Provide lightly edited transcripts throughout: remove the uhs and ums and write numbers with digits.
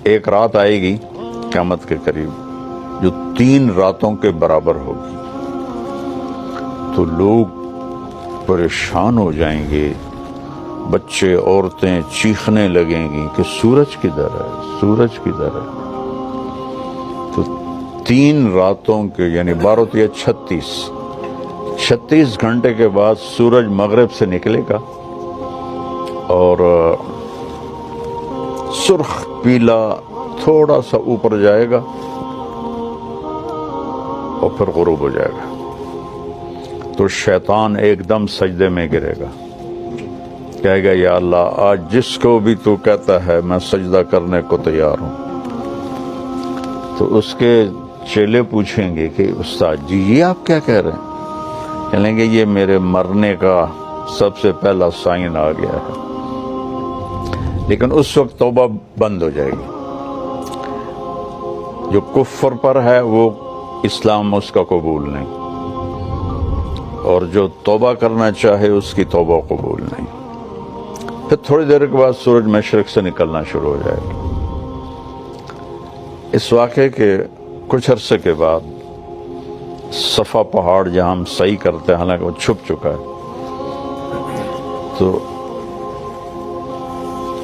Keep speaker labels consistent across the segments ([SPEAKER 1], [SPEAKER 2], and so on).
[SPEAKER 1] ایک رات آئے گی قیامت کے قریب جو 3 راتوں کے برابر ہوگی، تو لوگ پریشان ہو جائیں گے، بچے عورتیں چیخنے لگیں گی کہ سورج کدھر ہے، سورج کدھر ہے۔ تو 3 راتوں کے یعنی 12 یا 36 گھنٹے کے بعد سورج مغرب سے نکلے گا اور سرخ پیلا تھوڑا سا اوپر جائے گا اور پھر غروب ہو جائے گا۔ تو شیطان ایک دم سجدے میں گرے گا، کہے گا یا اللہ آج جس کو بھی تو کہتا ہے میں سجدہ کرنے کو تیار ہوں۔ تو اس کے چیلے پوچھیں گے کہ استاد جی یہ آپ کیا کہہ رہے ہیں؟ کہیں گے یہ میرے مرنے کا سب سے پہلا سائن آ گیا ہے۔ لیکن اس وقت توبہ بند ہو جائے گی، جو کفر پر ہے وہ اسلام اس کا قبول نہیں، اور جو توبہ کرنا چاہے اس کی توبہ قبول نہیں۔ پھر تھوڑی دیر کے بعد سورج مشرق سے نکلنا شروع ہو جائے گا۔ اس واقعے کے کچھ عرصے کے بعد صفا پہاڑ جہاں ہم سعی کرتے ہیں، حالانکہ وہ چھپ چکا ہے، تو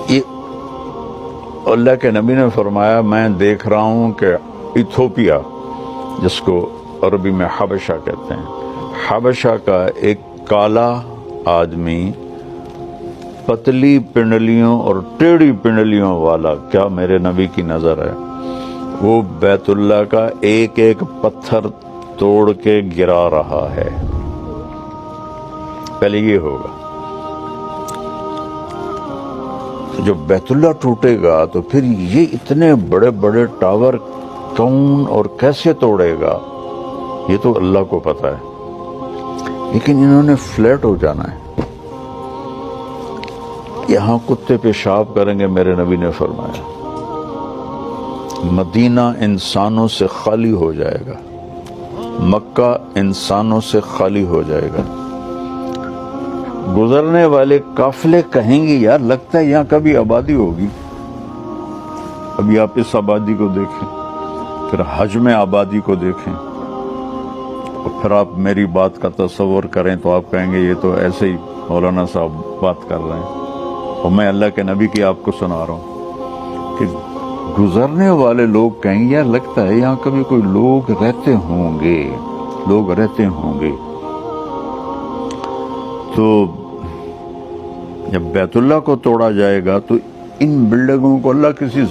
[SPEAKER 1] یہ اللہ کے نبی نے فرمایا میں دیکھ رہا ہوں کہ ایتھوپیا، جس کو عربی میں حبشہ کہتے ہیں، حبشہ کا ایک کالا آدمی پتلی پنڈلیوں اور ٹیڑھی پنڈلیوں والا، کیا میرے نبی کی نظر ہے، وہ بیت اللہ کا ایک ایک پتھر توڑ کے گرا رہا ہے۔ پہلے یہ ہوگا، جب بیت اللہ ٹوٹے گا تو پھر یہ اتنے بڑے بڑے ٹاور کون اور کیسے توڑے گا، یہ تو اللہ کو پتہ ہے، لیکن انہوں نے فلیٹ ہو جانا ہے۔ یہاں کتے پیشاب کریں گے، میرے نبی نے فرمایا مدینہ انسانوں سے خالی ہو جائے گا، مکہ انسانوں سے خالی ہو جائے گا۔ گزرنے والے قافلے کہیں گے یار لگتا ہے یہاں کبھی آبادی ہوگی۔ ابھی آپ اس آبادی کو دیکھیں، پھر حجم آبادی کو دیکھیں، اور پھر آپ میری بات کا تصور کریں تو آپ کہیں گے یہ تو ایسے ہی مولانا صاحب بات کر رہے ہیں، اور میں اللہ کے نبی کی آپ کو سنا رہا ہوں کہ گزرنے والے لوگ کہیں گے یار لگتا ہے یہاں کبھی کوئی لوگ رہتے ہوں گے، لوگ رہتے ہوں گے۔ تو جب بیت اللہ کو توڑا جائے گا تو ان بلڈنگوں کو اللہ کسی